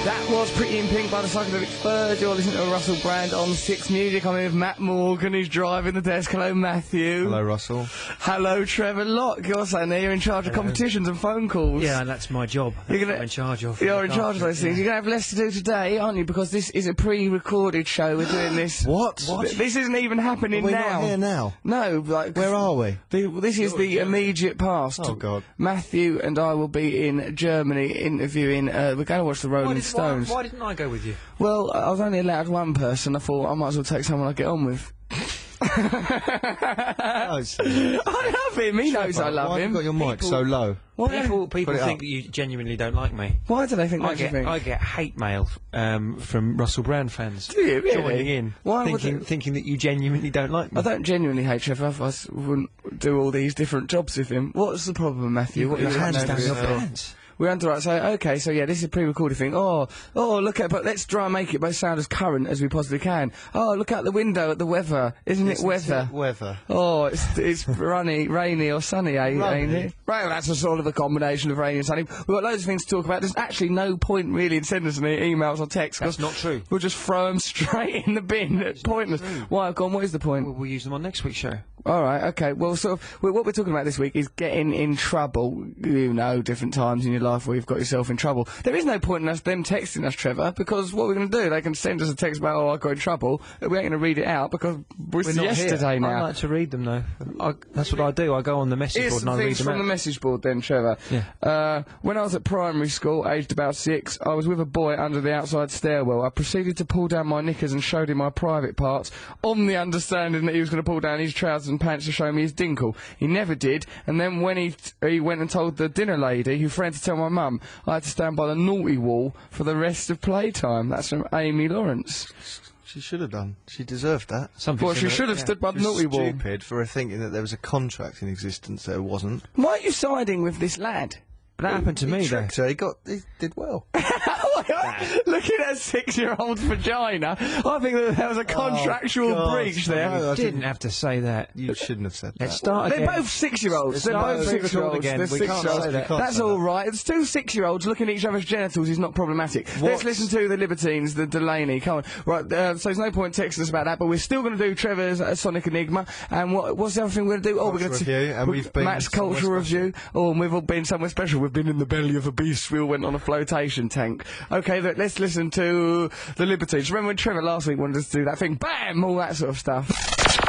That was Pretty in Pink by the Psychedelic Furs. You're listening to Russell Brand on Six Music. I'm here with Matt Morgan, who's driving the desk. Hello, Matthew. Hello, Russell. Hello, Trevor Locke. You're saying there you're in charge of competitions and phone calls. Yeah, and that's my job. I'm in charge of. You're in charge of those things. You're going to have less to do today, aren't you? Because this is a pre-recorded show. We're doing this. What? This isn't even happening Are we now. not here now? No, like... Where are we? This is the immediate past. Oh, God. Matthew and I will be in Germany interviewing... we're going to watch the Rolling Stones. Why didn't I go with you? Well, I was only allowed one person. I thought I might as well take someone I get on with. I love him. He knows I love him. Why have you got your mic so low? People think that you genuinely don't like me. Why do they think that? I get hate mail from Russell Brand fans. Do you really? Joining in, thinking that you genuinely don't like me. I don't genuinely hate Trevor. Otherwise, I wouldn't do all these different jobs with him. What's the problem, Matthew? What your hands down your pants. We're underwrite. So okay, so yeah, this is a pre-recorded thing. Oh, look at, but let's try and make it both sound as current as we possibly can. Oh, look out the window at the weather. Isn't it weather? Weather. Oh, it's rainy or sunny, ain't it? Well, that's a sort of a combination of rainy and sunny. We've got loads of things to talk about. There's actually no point really in sending us any emails or texts. That's not true. We'll just throw them straight in the bin. It's pointless. Why? Go on. What is the point? We'll use them on next week's show. All right, okay. Well, sort of, what we're talking about this week is getting in trouble. You know, different times in your life where you've got yourself in trouble. There is no point in them texting us, Trevor, because what we're going to do, they can send us a text about, oh, I got in trouble. We ain't going to read it out because it's yesterday now. I like to read them, though. That's what I do. I go on the message board and I read them out. From the message board, then, Trevor. Yeah. When I was at primary school, aged about 6, I was with a boy under the outside stairwell. I proceeded to pull down my knickers and showed him my private parts, on the understanding that he was going to pull down his trousers and pants to show me his dinkle. He never did, and then when he went and told the dinner lady, who threatened to tell my mum, I had to stand by the naughty wall for the rest of playtime. That's from Amy Lawrence. She should have done. She deserved that. Well, she should have stood by the naughty wall. Stupid for her thinking that there was a contract in existence that there wasn't. Why are you siding with this lad? That happened to me, though. He did well. Looking at a 6-year-old's vagina, I think that there was a contractual breach there. No, I didn't have to say that. You shouldn't have said that. Let's start again. They're both 6-year-olds. They're both 6-year-olds. Again. They're We can't 6-year-olds. say that. That's all right. It's two 6-year-olds looking at each other's genitals is not problematic. Let's listen to the Libertines, the Delaney. Come on. Right, so there's no point texting us about that, but we're still going to do Trevor's Sonic Enigma. And what's the other thing we're going to do? Oh, we're going to review, and we've been Matt's Cultural Review. Oh, and we've all been somewhere special. We've been in the belly of a beast. We all went on a flotation tank. Okay, let's listen to the Libertines. Remember when Trevor last week wanted us to do that thing? Bam! All that sort of stuff.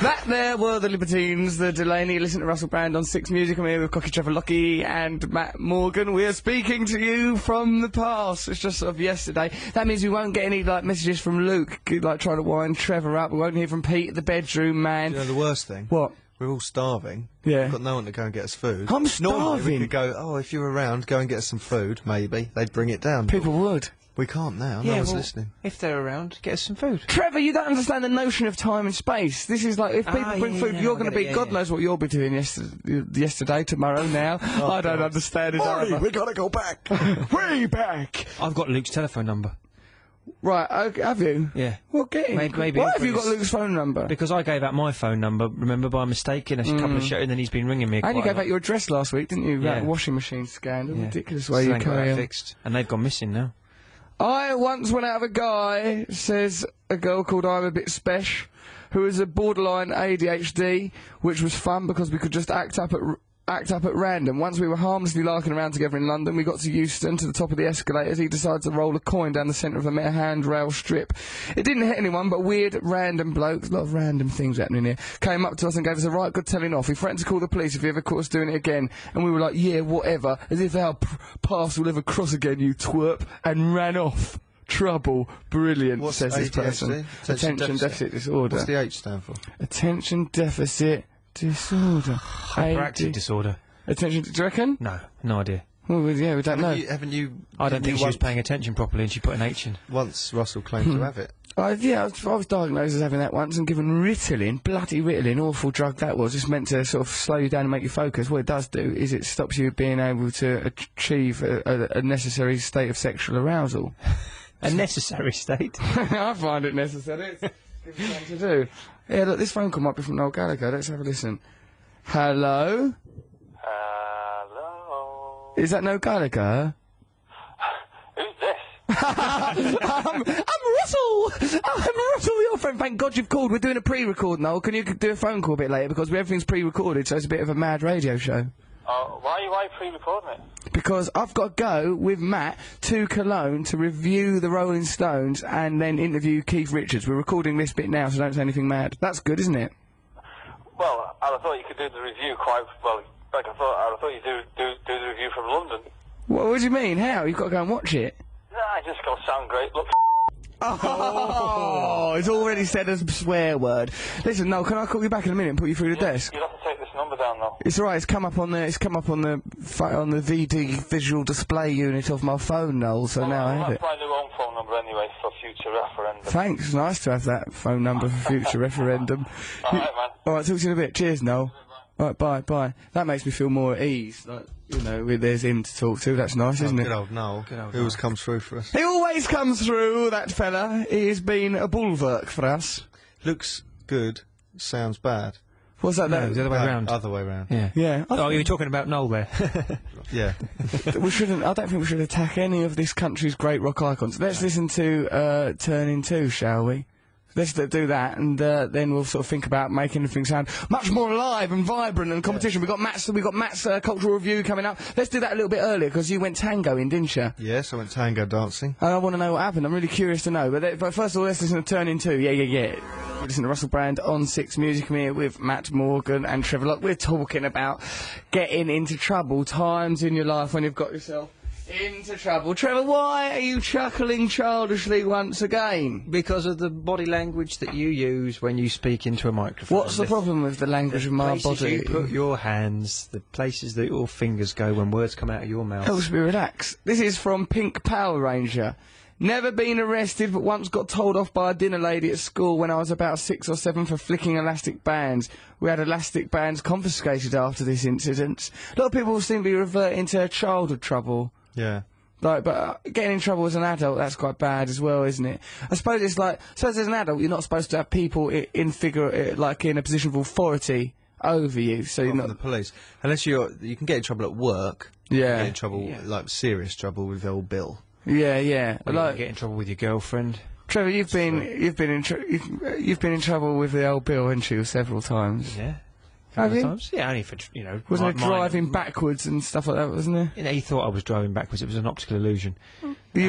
That there were the Libertines, the Delaney. Listen to Russell Brand on Six Music. I'm here with Cocky Trevor Lockie and Matt Morgan. We are speaking to you from the past. It's just sort of yesterday. That means we won't get any, like, messages from Luke, like, trying to wind Trevor up. We won't hear from Pete, the bedroom man. You know the worst thing? What? We're all starving. Yeah. We've got no one to go and get us food. I'm starving. Normally we could go, oh, if you're around, go and get us some food, maybe. They'd bring it down. People would. We can't now. No one's listening. If they're around, get us some food. Trevor, you don't understand the notion of time and space. This is like, if people bring food, you're going to be, God knows what you'll be doing yesterday, tomorrow, now. I don't understand it either. We gotta go back. Way back. I've got Luke's telephone number. Right, okay, have you? Yeah. Well, get him. Maybe Why have you got Luke's phone number? Because I gave out my phone number, remember, by mistake in a couple of shows, and then he's been ringing me. And you gave out your address last week, didn't you? Yeah. That washing machine scandal. Yeah. Ridiculous way you carry on. Fixed, and they've gone missing now. I once went out with a guy, says a girl called I'm a Bit Spesh, who is a borderline ADHD, which was fun because we could just act up at random. Once we were harmlessly larking around together in London, we got to Euston, to the top of the escalators. He decided to roll a coin down the centre of a handrail strip. It didn't hit anyone, but weird, random blokes, a lot of random things happening here, came up to us and gave us a right good telling off. He threatened to call the police if he ever caught us doing it again, and we were like, yeah, whatever, as if our paths will ever cross again, you twerp, and ran off. Trouble. Brilliant, says this person. Attention deficit disorder. What's the H stand for? Attention deficit disorder. Hyperactive disorder. Attention, do you reckon? No, no idea. Well, yeah, we don't know. Haven't you... I don't think she was paying attention properly and she put an H in. Once Russell claimed to have it. Yeah, I was diagnosed as having that once and given Ritalin, bloody Ritalin, awful drug that was. It's meant to sort of slow you down and make you focus. What it does do is it stops you being able to achieve a necessary state of sexual arousal. A necessary state? I find it necessary. It's gives you something to do. Yeah, look, this phone call might be from Noel Gallagher. Let's have a listen. Hello? Hello? Is that Noel Gallagher? Who's this? I'm Russell! I'm Russell, your friend. Thank God you've called. We're doing a pre-record, Noel. Can you do a phone call a bit later? Because everything's pre-recorded, so it's a bit of a mad radio show. Why are you pre-recording it? Because I've got to go with Matt to Cologne to review the Rolling Stones and then interview Keith Richards. We're recording this bit now, so don't say anything mad. That's good, isn't it? Well, I thought you could do the review quite well. Like I thought you'd do the review from London. What do you mean? How? You've got to go and watch it. Nah, just got to sound great. Look. Oh, it's already said a swear word. Listen, Noel, can I call you back in a minute and put you through the desk? You'll have to take this number down, though. It's alright. It's come up on the VD visual display unit of my phone, Noel. So now I have it. That's my new home phone number anyway for future referendum. Thanks. Nice to have that phone number for future referendum. All right, man. All right. Talk to you in a bit. Cheers, Noel. All right. Bye. Bye. That makes me feel more at ease. Like, you know, there's him to talk to. That's nice, isn't it? Good old Noel. He always comes through for us. He always comes through, that fella. He has been a bulwark for us. Looks good, sounds bad. What's that? No, the other way round. Other way round. Yeah. Yeah. Oh, you were talking about Noel there. Yeah. We shouldn't. I don't think we should attack any of this country's great rock icons. Let's listen to Turning 2, shall we? Let's do that, and then we'll sort of think about making everything sound much more alive and vibrant and competition. Yeah. We've got Matt's cultural review coming up. Let's do that a little bit earlier because you went tangoing, didn't you? Yes, I went tango dancing. And I want to know what happened. I'm really curious to know. But first of all, let's listen to Turning 2. Yeah. We listen to Russell Brand on 6 Music. I'm here with Matt Morgan and Trevor Locke. We're talking about getting into trouble, times in your life when you've got yourself into trouble. Trevor, why are you chuckling childishly once again? Because of the body language that you use when you speak into a microphone. What's the problem with the language of my places body? you put your hands, the places that your fingers go when words come out of your mouth. Helps me relax. This is from Pink Power Ranger. Never been arrested, but once got told off by a dinner lady at school when I was about 6 or 7 for flicking elastic bands. We had elastic bands confiscated after this incident. A lot of people seem to be reverting to childhood trouble. Yeah. Like, but getting in trouble as an adult, that's quite bad as well, isn't it? I suppose it's like, so as an adult, you're not supposed to have people in a position of authority over you, so you're Not not... the police. Unless you can get in trouble at work. Yeah. Get in trouble, like serious trouble with old Bill. Yeah. Or Like, you get in trouble with your girlfriend. Trevor, you've been in trouble with the old Bill, haven't you, several times? Yeah. Have you? Times? Yeah, only for, you know... Wasn't it mine- driving backwards and stuff like that, wasn't it? You know, he thought I was driving backwards. It was an optical illusion. What do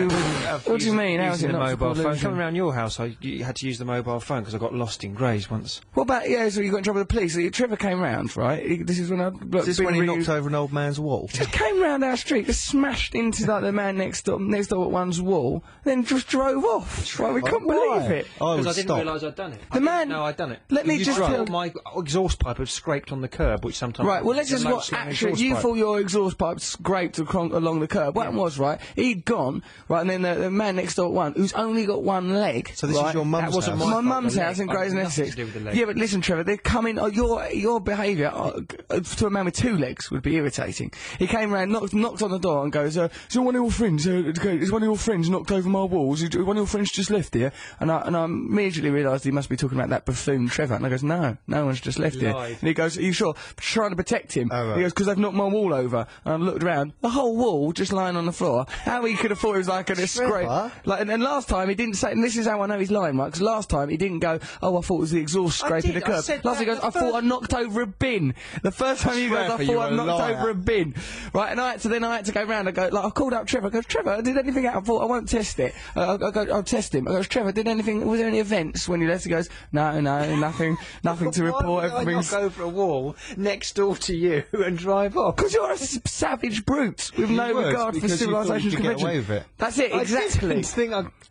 you mean? How is it Using the not mobile phone. illusion? Coming around your house, you had to use the mobile phone because I got lost in Grays once. What about, so you got in trouble with the police? So Trevor came round, right? This is when I... Is this when he knocked over an old man's wall? Just came round our street, just smashed into like the man next door at one's wall, then just drove off. Right, we couldn't believe it. I would Because I didn't stop. realise I'd done it. The man- No, I'd done it. Let me just tell... My exhaust pipe had scraped on the curb, which sometimes... Right, well, let's just The watch. notes on the Actually, exhaust you pipe. thought your exhaust pipe scraped along the curb. What happened was, right, he'd gone, right, and then the man next door at one, who's only got one leg. So this right, is your mum's That wasn't house? my My fault, mum's the house in leg. Grays and Nothing to Essex. do with the leg. Yeah, but listen, Trevor, they're coming. Your behaviour to a man with 2 legs would be irritating. He came round, knocked on the door, and goes, "Is one of your friends? Is one of your friends knocked over my walls? Is one of your friends just left here?" And I immediately realised he must be talking about that buffoon Trevor. And I goes, "No one's just left here." Lied. And he goes, "Are you sure?" Trying to protect him. Oh, right. He goes, "Because they've knocked my wall over." And I looked around, the whole wall just lying on the floor. How he could have thought it was like a scrape. Like, and last time he didn't say, and this is how I know he's lying, right? Because last time he didn't go, "Oh, I thought it was the exhaust scraping the did, I curb." said Last time he that goes, the "I thought I knocked over a bin." The first time he goes, Trevor, "I you're thought I a knocked liar. over a bin." Right, and I had to go round and go, like, I called up Trevor, I go, "Trevor, did anything happen?" I thought, "I won't test it." I go, "I'll test him." I goes, "Trevor, was there any events when you left?" He goes, No, nothing to report, Why would I everything's... knock over a wall next door to you and drive off? Because you're a savage brute with no would, regard for because you thought civilisation's you could get convention. away with it. That's it, exactly.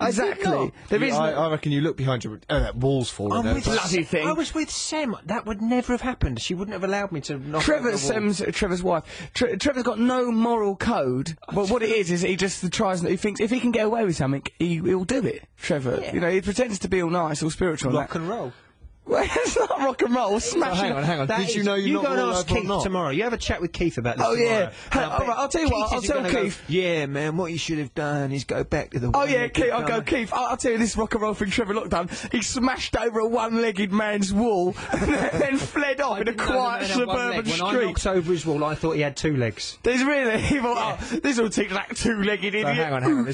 Exactly. There is I reckon you look behind you. That wall's falling over. bloody thing. I was with Sam. That would never have happened. She wouldn't have allowed me to knock over Trevor's, the wall. Trevor's wife. Trevor's got no moral code. Well, what it is he just tries. He thinks if he can get away with something, he'll do it. Trevor, Yeah. you know, he pretends to be all nice, all spiritual. Rock and roll. Well, it's not rock and roll. Smashing. Hang on. Did you know you go knocked and the wall ask over or Keith not? tomorrow. You have a chat with Keith about this Oh, tomorrow. yeah. And Hey, I all bet right, I'll tell you what, Keith I'll is tell gonna go, Keith. "Yeah, man, what you should have done is go back to the Oh wall." yeah, Keith. I'll go, Keith. I'll tell you this rock and roll thing Trevor Locke done. He smashed over a one-legged man's wall and then fled off in a quiet suburban When I street. knocked over his wall, I thought he had 2 legs. There's really, he thought, "Oh, this will take that two-legged idiot." So hang on.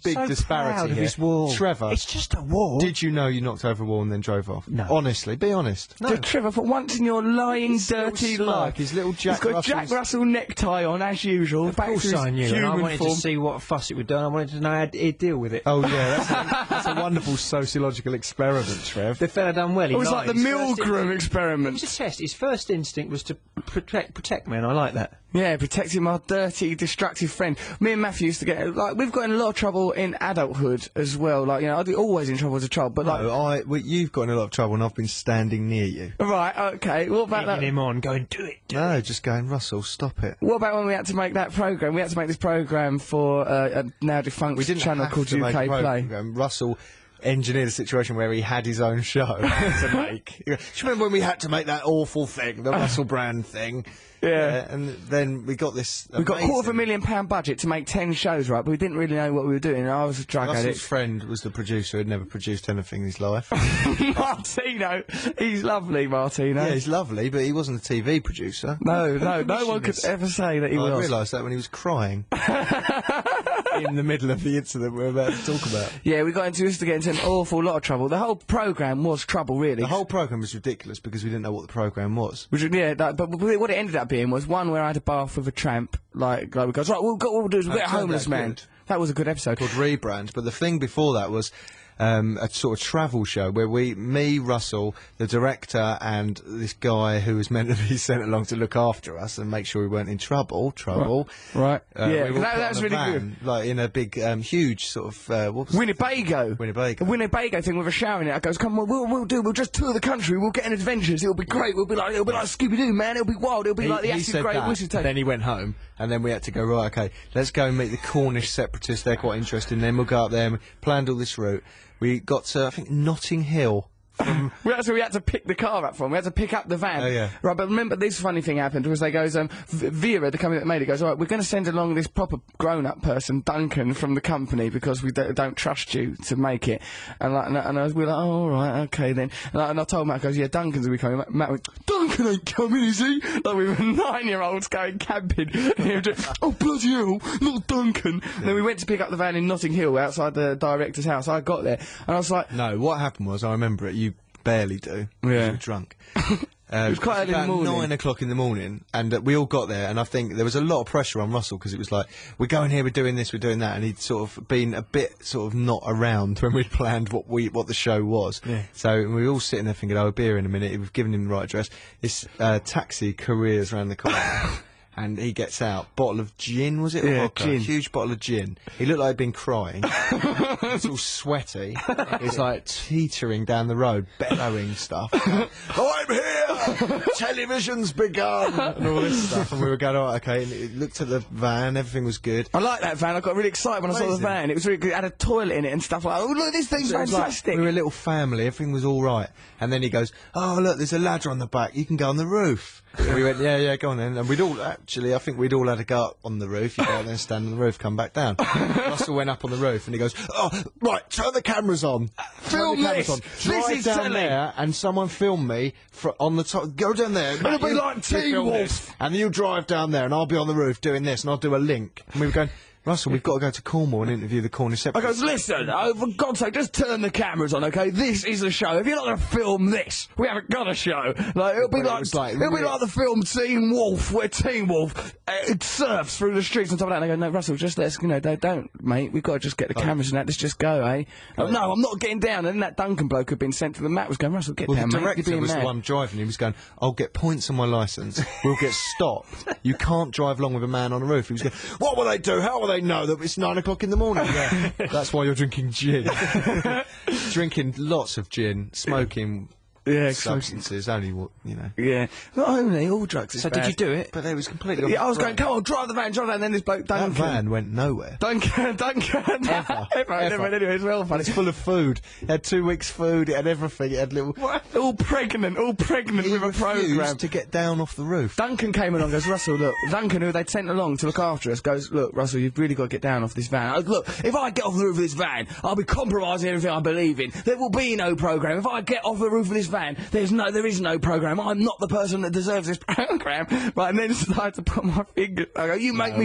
big So disparity proud of here. his wall. Trevor, It's just a wall. did you know you knocked over a wall and then drove off? No. Honestly, be honest. No. Trevor, for once in your lying, His little dirty smirk, life, his little Jack he's got a Jack Russell's- Russell necktie on as usual. Of course I knew, and I wanted form. to see what fuss it would do, and I wanted to know how he'd deal with it. Oh yeah, that's a wonderful sociological experiment, Trev. The fella done well. It was like the Milgram It experiment. was a test. His first instinct was to protect me, and I like that. Yeah, protecting my dirty, destructive friend. Me and Matthew used to get, like, we've got in a lot of trouble in adulthood as well. Like, you know, I'd be always in trouble as a child, but like... No, you've got in a lot of trouble and I've been standing near you. Right, okay, what about that? Egging him on, going, do it. No, just going, Russell, stop it. What about when we had to make that programme? We had to make this programme for a now defunct We didn't channel have called to make UK a Play. programme. Russell engineered a situation where he had his own show to make. Do you remember when we had to make that awful thing, the Russell Brand thing? Yeah. And then we got this. We got amazing- £250,000 budget to make 10 shows, right? But we didn't really know what we were doing. And I was a drug Russell's addict. friend was the producer, had never produced anything in his life. Martino, he's lovely, Martino. Yeah, he's lovely, but he wasn't a TV producer. No one could this? ever say that he I was. realised that when he was crying in the middle of the incident we're about to talk about. Yeah, we used to get into an awful lot of trouble. The whole programme was trouble, really. The whole programme was ridiculous because we didn't know what the programme was. But what it ended up being was one where I had a bath with a tramp. Like we goes, right, what we'll do is we'll get a turned homeless out man. good. That was a good episode. Called Rebrand, but the thing before that was a sort of travel show where me, Russell, the director, and this guy who was meant to be sent along to look after us and make sure we weren't in trouble. Right. We were that put was on a really van, good. like in a big, huge sort of what was Winnebago. Winnebago. A Winnebago thing with a shower in it. I goes, come on, we'll just tour the country. We'll get in adventures. It'll be great. It'll be like Scooby-Doo, man. It'll be wild. It'll be like the he acid said grey that, whistle tape. then he went home, and then we had to go, right, okay, let's go and meet the Cornish separatists, they're quite interesting, then we'll go up there and we planned all this route. We got to, I think, Notting Hill. We had to pick the car up from. We had to pick up the van. Oh, yeah. Right, but remember this funny thing happened was they goes, Vera, the company that made it, goes, all right, we're going to send along this proper grown-up person, Duncan, from the company because we don't trust you to make it. And we were like, oh, all right, okay then. And I told Matt, goes, yeah, Duncan's going to be coming. Matt went, Duncan ain't coming, is he? Like we were 9-year-olds going camping. And he was just, oh, bloody hell, not Duncan. Yeah. And then we went to pick up the van in Notting Hill outside the director's house. I got there and I was like... No, what happened was, I remember it, you barely do. Yeah. You were drunk. It was quite early in the morning. 9 o'clock in the morning, and we all got there, and I think there was a lot of pressure on Russell because it was like, we're going here, we're doing this, we're doing that, and he'd sort of been a bit sort of not around when we'd planned what the show was. Yeah. So we were all sitting there thinking, oh, a beer in a minute. We've given him the right address. This taxi careers around the corner. And he gets out, bottle of gin, was it? Or Yeah, vodka? gin. Huge bottle of gin. He looked like he'd been crying. He was all sweaty. He was like teetering down the road, bellowing stuff. I'm here! Television's begun! And all this stuff. And we were going, oh, okay. And it looked at the van, everything was good. I like that van. I got really excited when I saw the Amazing. van. It was really good. It had a toilet in it and stuff like that. Oh, look, this thing's So it was like, fantastic. we were a little family, everything was all right. And then he goes, oh, look, there's a ladder on the back, you can go on the roof. And we went, yeah, go on then. And I think we'd all had to go up on the roof. You go out there, stand on the roof, come back down. Russell went up on the roof and he goes, oh, right, turn the cameras on. Film Turn the cameras this. on. This Drive is down telling. there and someone film me on the top. Go down there. It'll be like Teen film Wolf. this. And you drive down there and I'll be on the roof doing this and I'll do a link. And we were going, Russell, we've got to go to Cornwall and interview the Cornish I separatists. goes, listen, for God's sake, just turn the cameras on, okay? This is the show. If you're not going to film this, we haven't got a show. Like it'll be But it like, was like it'll be real- like the film Teen Wolf, where Teen Wolf it surfs through the streets and stuff like that. And I go, no, Russell, just let's, don't, mate. We've got to just get the cameras and that. Let's just go, eh? Oh, no, I'm not getting down. And then that Duncan bloke who'd been sent to the mat was going, Russell, get Well, down, the mate. You're director being was mad. the one driving. He was going, I'll get points on my licence. We'll get stopped. You can't drive along with a man on a roof. He was going, what will they do? How will they know that it's 9 o'clock in the morning? Yeah. That's why you're drinking gin. Drinking lots of gin, smoking Yeah, substances, only what, Yeah. Not only, all drugs is So bad. did you do it? But it was completely Yeah, I was off going, come on, drive the van, and then this bloke, That Duncan. van went nowhere. Duncan. Ever. Anyway, it was well funny. It's full of food. It had 2 weeks' food. It had everything. It had little... All pregnant He with a refused programme. to get down off the roof. Duncan came along and goes, Russell, look, Duncan, who they'd sent along to look after us, goes, look, Russell, you've really got to get down off this van. Look, if I get off the roof of this van, I'll be compromising everything I believe in. There will be no programme. If I get off the roof of this van, there is no programme. I'm not the person that deserves this programme. Right, and then I had to put my finger, I go, you make me